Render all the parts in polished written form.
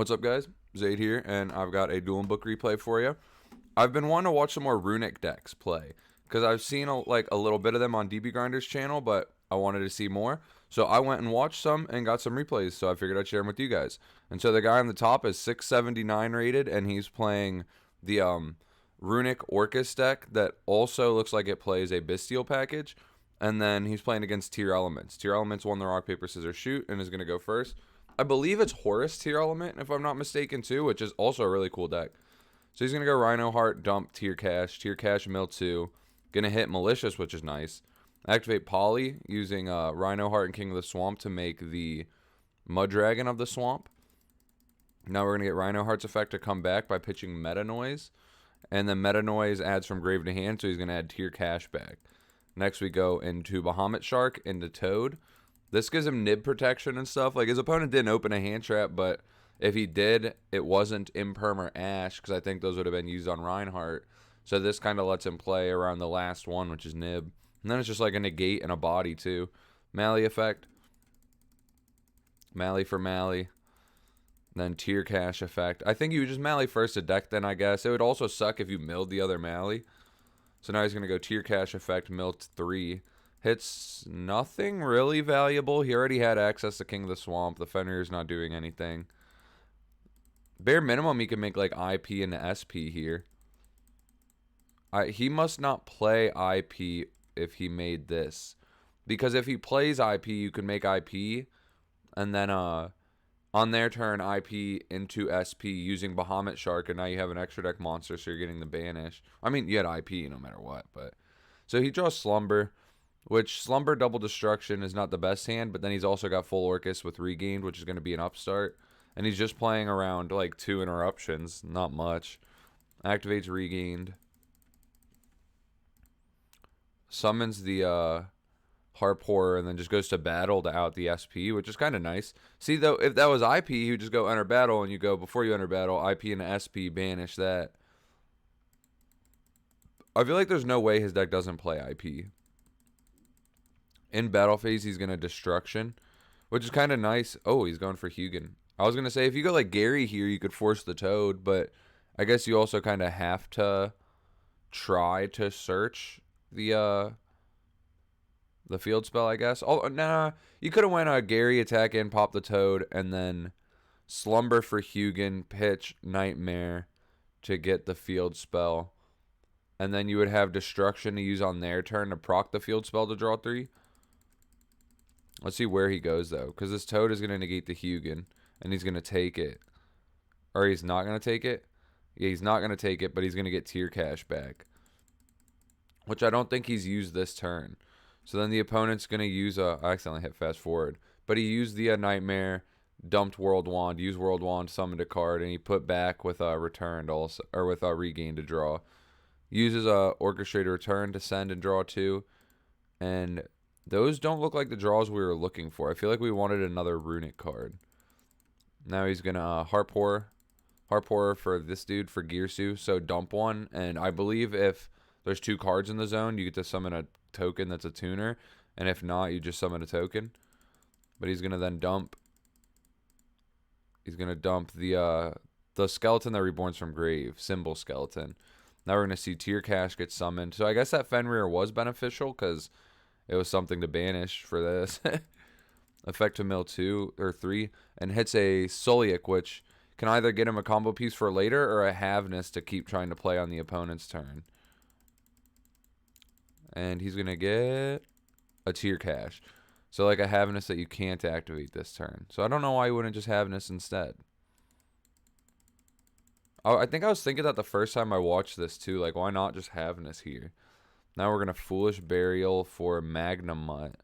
What's up, guys? Zayd here, and I've got a Duelingbook replay for you. I've been wanting to watch some more Runick decks play because I've seen a little bit of them on DB Grinder's channel, but I wanted to see more. So I went and watched some and got some replays, so I figured I'd share them with you guys. And so the guy on the top is 679 rated, and he's playing the Runick Orcust deck that also looks like it plays a Bestial package. And then he's playing against Tearlaments. Tearlaments won the rock, paper, scissors, shoot, and is going to go first. I believe it's Horus Tearlament, if I'm not mistaken, too, which is also a really cool deck. So he's going to go Rhino Heart, dump Tear Cash, Mill 2. Going to hit Malicious, which is nice. Activate Poly using Rhino Heart and King of the Swamp to make the Mud Dragon of the Swamp. Now we're going to get Rhino Heart's effect to come back by pitching Meta Noise. And then Meta Noise adds from grave to hand, so he's going to add Tear Cash back. Next we go into Bahamut Shark, into Toad. This gives him nib protection and stuff. Like, his opponent didn't open a hand trap, but if he did, it wasn't Imperm or Ash, because I think those would have been used on Reinhardt. So this kind of lets him play around the last one, which is nib. And then it's just like a negate and a body, too. Mally effect. Mally for Mally. Then Tear Cash effect. I think you would just Mally first to deck then, I guess. It would also suck if you milled the other Mally. So now he's going to go Tear Cash effect, mill 3. Hits nothing really valuable. He already had access to King of the Swamp. The Fenrir's not doing anything. Bare minimum, he can make like IP into SP here. He must not play IP if he made this. Because if he plays IP, you can make IP. And then on their turn, IP into SP using Bahamut Shark. And now you have an extra deck monster, so you're getting the banish. I mean, you had IP no matter what. But so he draws Slumber. Which Slumber Double Destruction is not the best hand, but then he's also got full Orcust with Regained, which is going to be an upstart. And he's just playing around like 2 interruptions, not much. Activates Regained. Summons the Harp Horror and then just goes to battle to out the SP, which is kind of nice. See, though, if that was IP, he would just go enter battle, and you go, before you enter battle, IP and SP, banish that. I feel like there's no way his deck doesn't play IP. In battle phase, he's going to Destruction, which is kind of nice. Oh, he's going for Hugin. I was going to say, if you go like Gary here, you could force the Toad, but I guess you also kind of have to try to search the field spell, I guess. Oh, nah, you could have went Gary, attack in, pop the Toad, and then Slumber for Hugin, pitch Nightmare to get the field spell. And then you would have Destruction to use on their turn to proc the field spell to draw 3. Let's see where he goes, though. Because this Toad is going to negate the Hugin. And he's going to take it. Or he's not going to take it. Yeah, he's not going to take it. But he's going to get Tear Cash back. Which I don't think he's used this turn. So then the opponent's going to use I accidentally hit fast forward. But he used the Nightmare. Dumped World Wand. Used World Wand. Summoned a card. And he put back with Returned also. Or with Regain to draw. Uses Orchestrated Return to send and draw 2. And those don't look like the draws we were looking for. I feel like we wanted another Runick card. Now he's going to Harp Horror. Harp Horror for this dude, for Girsu. So dump one. And I believe if there's 2 cards in the zone, you get to summon a token that's a tuner. And if not, you just summon a token. But he's going to then dump. He's going to dump the skeleton that reborns from grave. Symbol skeleton. Now we're going to see Tear Cash get summoned. So I guess that Fenrir was beneficial because it was something to banish for this. Effect to mill 2 or 3. And hits a Soliak, which can either get him a combo piece for later or a Haveness to keep trying to play on the opponent's turn. And he's going to get a Tear Cash. So like a Haveness that you can't activate this turn. So I don't know why you wouldn't just Haveness instead. I think I was thinking that the first time I watched this too. Like, why not just Haveness here? Now we're going to Foolish Burial for Magnemut.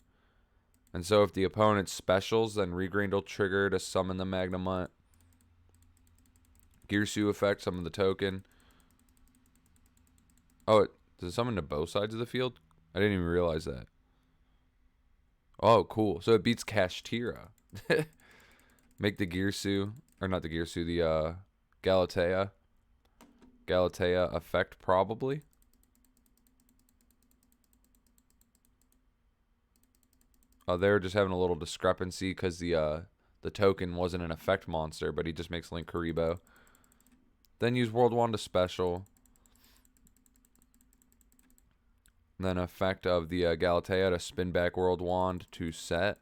And so if the opponent specials, then Regrained will trigger to summon the Magnemut. Girsu effect, summon the token. Oh, does it summon to both sides of the field? I didn't even realize that. Oh, cool. So it beats Kashtira. Make the Girsu, or not the Girsu, the Galatea. Galatea effect, probably. They're just having a little discrepancy because the the token wasn't an effect monster, but he just makes Link Karibo. Then use World Wand to special. Then effect of the Galatea to spin back World Wand to set.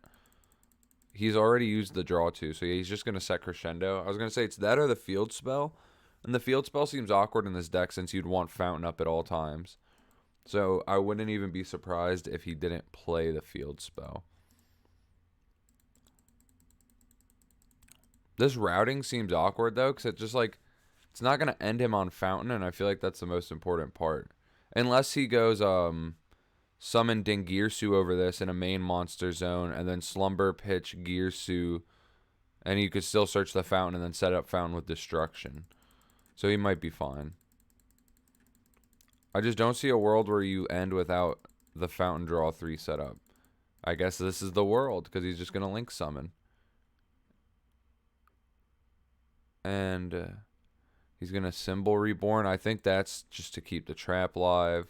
He's already used the draw too, so he's just going to set Crescendo. I was going to say it's that or the field spell. And the field spell seems awkward in this deck since you'd want Fountain up at all times. So I wouldn't even be surprised if he didn't play the field spell. This routing seems awkward though, because it's just like, it's not going to end him on Fountain, and I feel like that's the most important part. Unless he goes summon Dingirsu over this in a main monster zone, and then Slumber pitch Girsu, and you could still search the Fountain and then set up Fountain with Destruction. So he might be fine. I just don't see a world where you end without the Fountain draw 3 setup. I guess this is the world, because he's just going to Link summon. And he's going to Symbol Reborn. I think that's just to keep the trap live.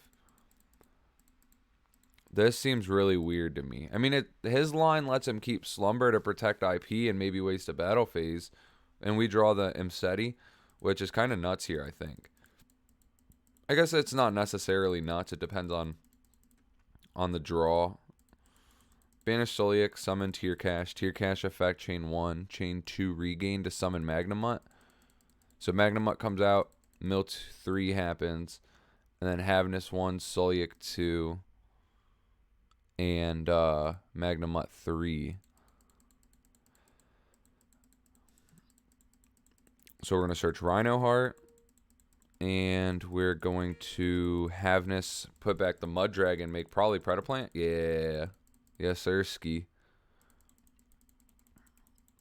This seems really weird to me. I mean, his line lets him keep Slumber to protect IP and maybe waste a battle phase. And we draw the Imseti, which is kind of nuts here, I think. I guess it's not necessarily nuts. It depends on the draw. Banish Solic, summon Tear Cache. Tear Cache effect, chain 1. Chain 2, regain to summon Magnemut. So Magnemut comes out, Milt 3 happens, and then Havnus 1, Solic 2, and Magnemut 3. So we're going to search Rhino Heart, and we're going to Havnus put back the Mud Dragon, make probably Predaplant. Yeah. Yes, sir, ski.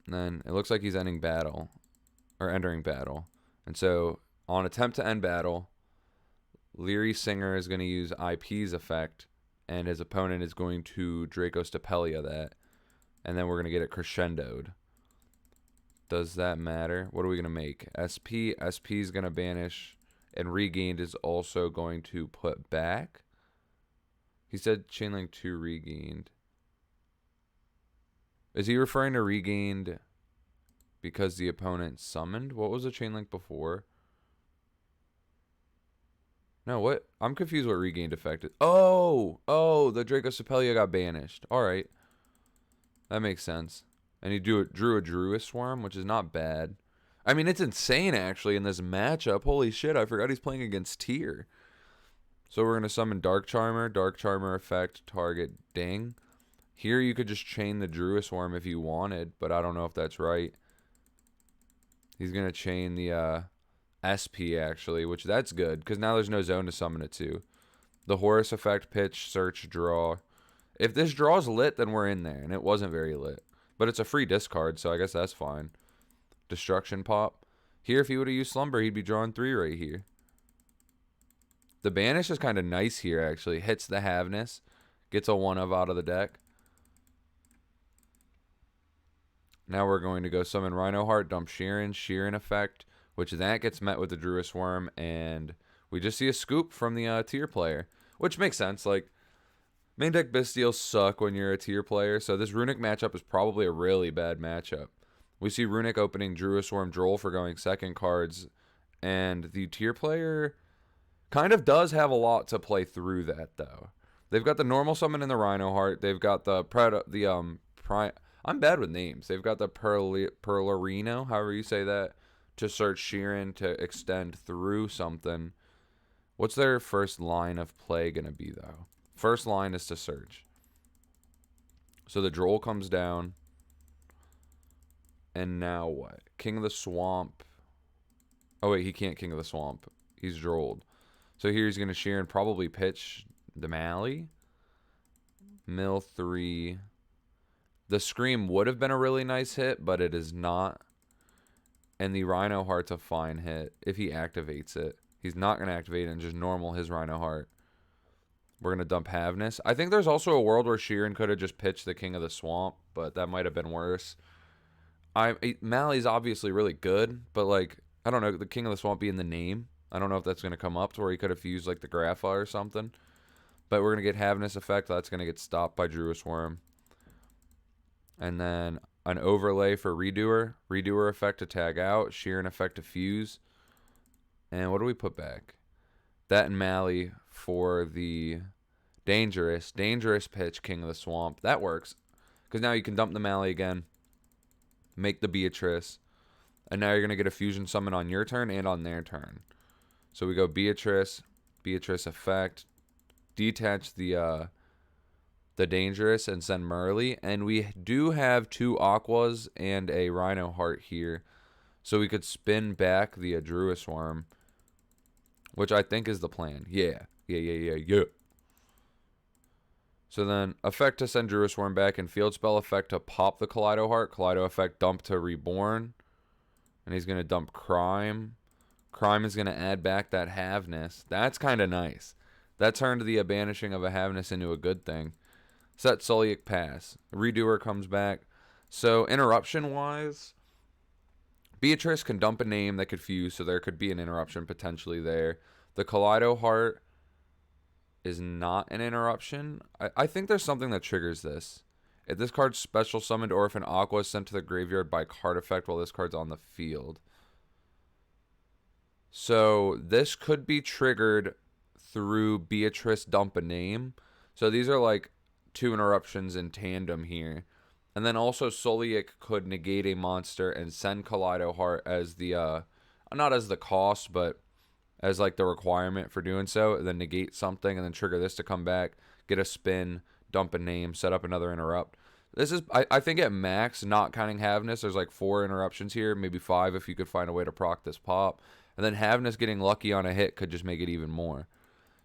And then it looks like he's ending battle, or entering battle. And so on attempt to end battle, Leery Singer is going to use IP's effect, and his opponent is going to Draco Stapelia that, and then we're going to get it crescendoed. Does that matter? What are we going to make? SP. SP is going to banish, and regained is also going to put back. He said Chainlink 2 regained. Is he referring to regained because the opponent summoned? What was the Chainlink before? No, what? I'm confused what regained effect is. Oh, the Draco Stapelia got banished. All right. That makes sense. And he drew a Druid Swarm, which is not bad. I mean, it's insane, actually, in this matchup. Holy shit, I forgot he's playing against Tier. So we're going to summon Dark Charmer. Dark Charmer effect, target, ding. Here you could just chain the Druid Swarm if you wanted, but I don't know if that's right. He's going to chain the SP, actually, which that's good, because now there's no zone to summon it to. The Horus effect, pitch, search, draw. If this draw's lit, then we're in there, and it wasn't very lit. But it's a free discard, so I guess that's fine. Destruction pop. Here, if he would have used Slumber, he'd be drawing 3 right here. The banish is kind of nice here, actually. Hits the Havnus. Gets a 1 of out of the deck. Now we're going to go summon Rhino Heart, dump Sheeran. Sheeran effect, which that gets met with the Druid Worm, and we just see a scoop from the tier player, which makes sense. Like, main deck Bystials suck when you're a tier player, so this Runick matchup is probably a really bad matchup. We see Runick opening Druid Swarm Droll for going second cards, and the tier player kind of does have a lot to play through that, though. They've got the normal summon in the Rhino Heart. They've got I'm bad with names. They've got the Perlarino, however you say that, to search Sheeran to extend through something. What's their first line of play going to be, though? First line is to search. So the Droll comes down. And now what? King of the Swamp. Oh, wait, he can't King of the Swamp. He's Drolled. So here he's going to Sheeran, probably pitch the Mally. Mill 3. The Scream would have been a really nice hit, but it is not. And the Rhino Heart's a fine hit if he activates it. He's not going to activate it and just normal his Rhino Heart. We're going to dump Havnus. I think there's also a world where Sheeran could have just pitched the King of the Swamp, but that might have been worse. Mally's obviously really good, but, like, I don't know, the King of the Swamp being the name. I don't know if that's going to come up to where he could have fused, like, the Grapha or something. But we're going to get Havnus effect. That's going to get stopped by Druid Worm. And then an overlay for Redoer. Redoer effect to tag out. Sheeran effect to fuse. And what do we put back? That and Mally for the Dangerous pitch, King of the Swamp. That works. Because now you can dump the Mally again. Make the Beatrice. And now you're going to get a fusion summon on your turn and on their turn. So we go Beatrice effect. Detach the Dangerous and send Merly. And we do have 2 Aquas and a Rhino Heart here. So we could spin back the Druis Worm. Which I think is the plan. Yeah. So then, effect to send Druis Worm back, and field spell effect to pop the Kaleido Heart. Kaleido effect dump to Reborn. And he's going to dump Crime. Crime is going to add back that Haveness. That's kind of nice. That turned the banishing of a Haveness into a good thing. Set Sulliek pass. Redoer comes back. So, interruption-wise, Beatrice can dump a name that could fuse, so there could be an interruption potentially there. The Kaleido Heart is not an interruption. I think there's something that triggers this. If this card's special summoned or if an Aqua is sent to the graveyard by card effect while this card's on the field. So this could be triggered through Beatrice dump a name. So these are like 2 interruptions in tandem here. And then also Sulliek could negate a monster and send Kaleido Heart as the, not as the cost, but as like the requirement for doing so. And then negate something and then trigger this to come back, get a spin, dump a name, set up another interrupt. This is, I think at max, not counting Haveness, there's like 4 interruptions here, maybe 5 if you could find a way to proc this pop. And then Haveness getting lucky on a hit could just make it even more.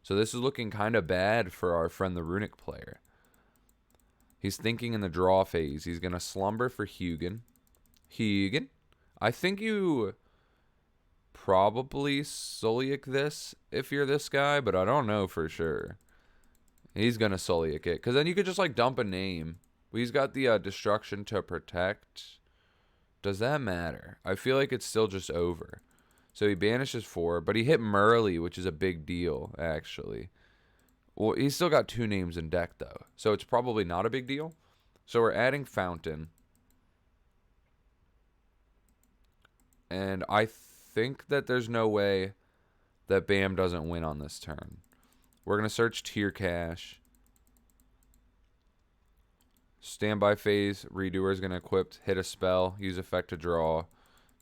So this is looking kind of bad for our friend the Runick player. He's thinking in the draw phase. He's going to slumber for Hugin. I think you probably Sulliek this if you're this guy, but I don't know for sure. He's going to Sulliek it. Because then you could just like dump a name. He's got the destruction to protect. Does that matter? I feel like it's still just over. So he banishes 4, but he hit Merly, which is a big deal, actually. Well, he's still got 2 names in deck, though. So it's probably not a big deal. So we're adding Fountain. And I think that there's no way that Bam doesn't win on this turn. We're going to search Tier Cache. Standby phase. Redoer is going to equip, hit a spell, use effect to draw.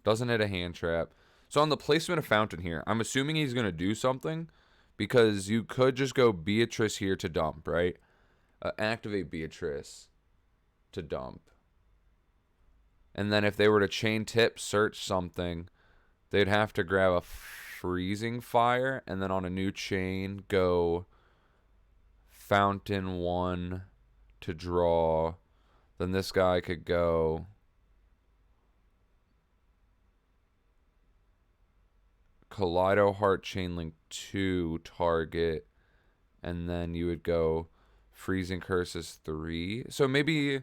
Doesn't hit a hand trap. So on the placement of Fountain here, I'm assuming he's going to do something. Because you could just go Beatrice here to dump, right? Activate Beatrice to dump. And then if they were to chain tip, search something, they'd have to grab a Freezing Fire. And then on a new chain, go Fountain 1 to draw. Then this guy could go Kaleido Heart Chainlink 2 target, and then you would go Freezing Curses 3. So maybe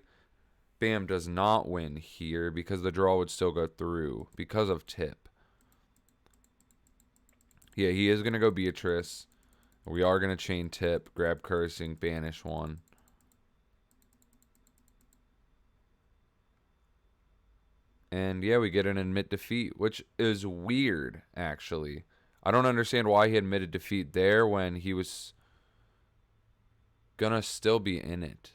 Bam does not win here because the draw would still go through because of tip. Yeah, he is going to go Beatrice. We are going to chain tip, grab Cursing, banish 1. And yeah, we get an admit defeat, which is weird, actually. I don't understand why he admitted defeat there when he was gonna still be in it.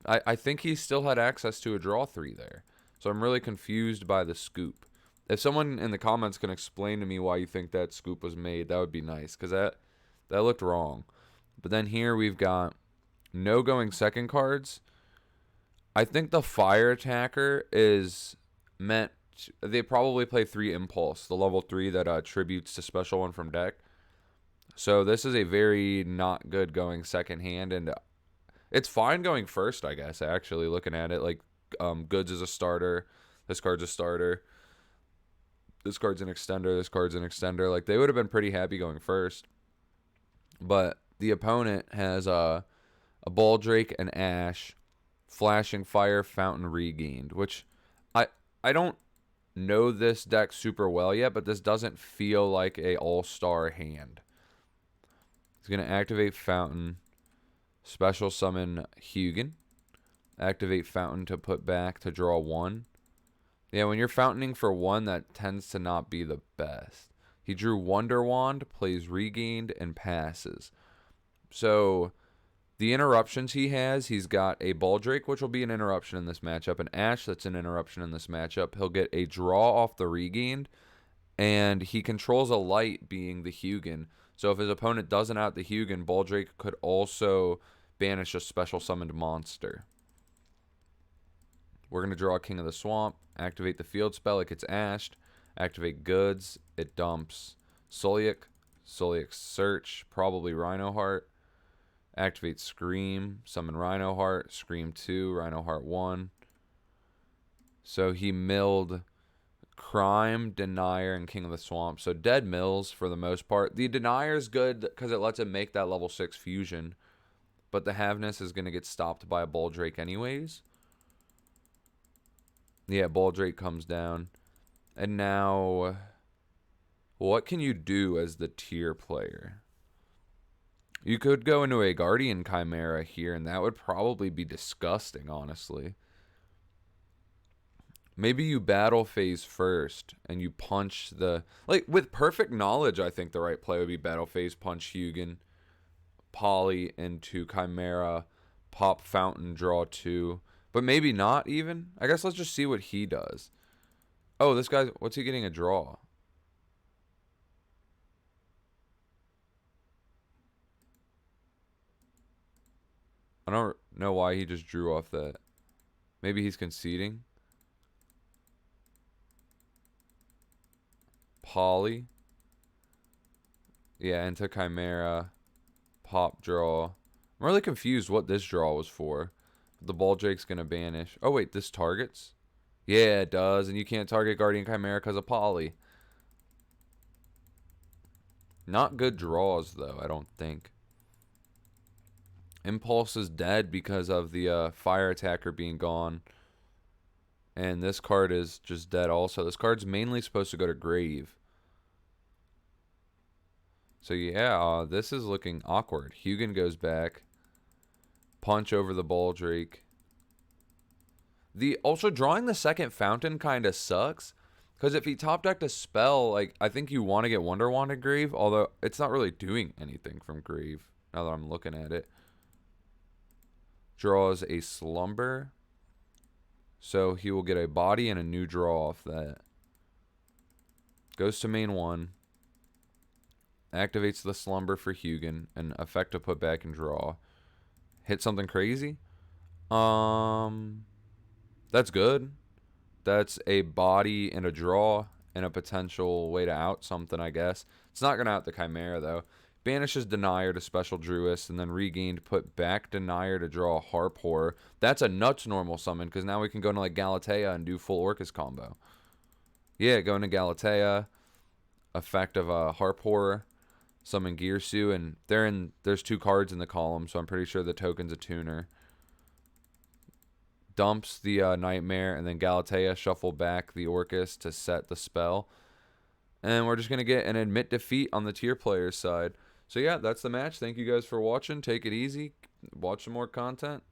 I think he still had access to a draw 3 there. So I'm really confused by the scoop. If someone in the comments can explain to me why you think that scoop was made, that would be nice. Because that looked wrong. But then here we've got no going second cards. I think the fire attacker is meant... They probably play 3 Impulse, the level 3 that attributes to special 1 from deck. So this is a very not good going second hand, and it's fine going first, I guess, actually, looking at it. Like, Goods is a starter, this card's a starter, this card's an extender, this card's an extender. Like, they would have been pretty happy going first. But the opponent has a Baldrake, an Ash, Flashing Fire, Fountain Regained, which I don't know this deck super well yet, but this doesn't feel like a all-star hand. He's going to activate Fountain, special summon Hugin, Activate Fountain to put back to draw 1. Yeah, when you're fountaining for 1, that tends to not be the best. He drew Wonder Wand, plays Regained, and passes. So the interruptions he has, he's got a Baldrake, which will be an interruption in this matchup, an Ash that's an interruption in this matchup. He'll get a draw off the Regained, and he controls a light, being the Hugin. So if his opponent doesn't out the Hugin, Baldrake could also banish a special summoned monster. We're going to draw King of the Swamp, activate the field spell, it gets ashed, activate goods, it dumps Soliak, Soliak Search, probably Rhino Heart, activate Scream, summon Rhino Heart, Scream 2, Rhino Heart 1. So he milled Crime, Denier, and King of the Swamp. So dead mills for the most part. The Denier is good because it lets him make that level 6 fusion, but the Haveness is going to get stopped by a Baldrake anyways. Yeah, Baldrake comes down. And now, what can you do as the tier player? You could go into a Guardian Chimera here, and that would probably be disgusting, honestly. Maybe you battle phase first, and you punch the... Like, with perfect knowledge, I think the right play would be battle phase, punch Hugin, Poly into Chimera, pop Fountain, draw 2... But maybe not even. I guess let's just see what he does. Oh, this guy, what's he getting a draw? I don't know why he just drew off that. Maybe he's conceding. Poly. Yeah, into Chimera. Pop draw. I'm really confused what this draw was for. The Baldrake's going to banish. Oh, wait, this targets? Yeah, it does. And you can't target Guardian Chimera because of Poly. Not good draws, though, I don't think. Impulse is dead because of the Fire Attacker being gone. And this card is just dead also. This card's mainly supposed to go to Grave. So, yeah, this is looking awkward. Hugin goes back. Punch over the Baldrake. Also, drawing the second Fountain kind of sucks. Because if he top decked a spell, like, I think you want to get Wonder Wand at Grave. Although, it's not really doing anything from Grave, now that I'm looking at it. Draws a Slumber. So, he will get a body and a new draw off that. Goes to main 1. Activates the Slumber for Hugin. And effect to put back and draw. Hit something crazy? That's good. That's a body and a draw and a potential way to out something, I guess. It's not going to out the Chimera, though. Banishes Denier to Special Druist, and then Regained, put back Denier to draw a Harp Horror. That's a nuts normal summon, because now we can go into like Galatea and do full Orcust combo. Yeah, go into Galatea. Effect of a Harp Horror. Summon Gearsu, and there's 2 cards in the column, so I'm pretty sure the token's a tuner. Dumps the Nightmare, and then Galatea shuffle back the Orcust to set the spell. And we're just going to get an admit defeat on the tier player's side. So yeah, that's the match. Thank you guys for watching. Take it easy. Watch some more content.